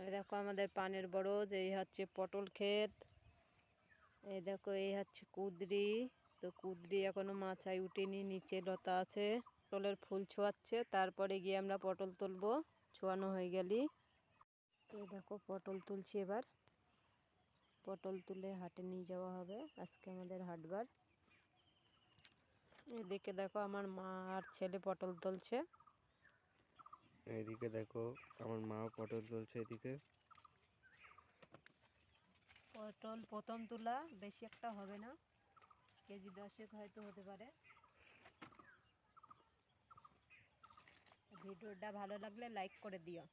এই দেখো আমাদের পানের বরজ, এই হচ্ছে পটল ক্ষেত, এই দেখো এই হচ্ছে কুঁদরি। তো কুঁদরি এখনো মাচায় উঠেনি, নিচে লতা আছে। পটলের ফুল ছোঁয়াচ্ছে, তারপরে গিয়ে আমরা পটল তুলবো ছোঁয়ানো হয়ে গেলি। তো দেখো পটল তুলছি এবার। পটল তুলে হাটে নিয়ে যাওয়া হবে, আজকে আমাদের হাটবার। এদিকে দেখো আমার মা আর ছেলে পটল তুলছে। এইদিকে দেখো আমার মা পটল তুলছে। এদিকে পটল প্রথম তোলা, বেশি একটা হবে না, কেজি 10 হয়তো হতে পারে। ভিডিওটা ভালো লাগলে লাইক করে দিও।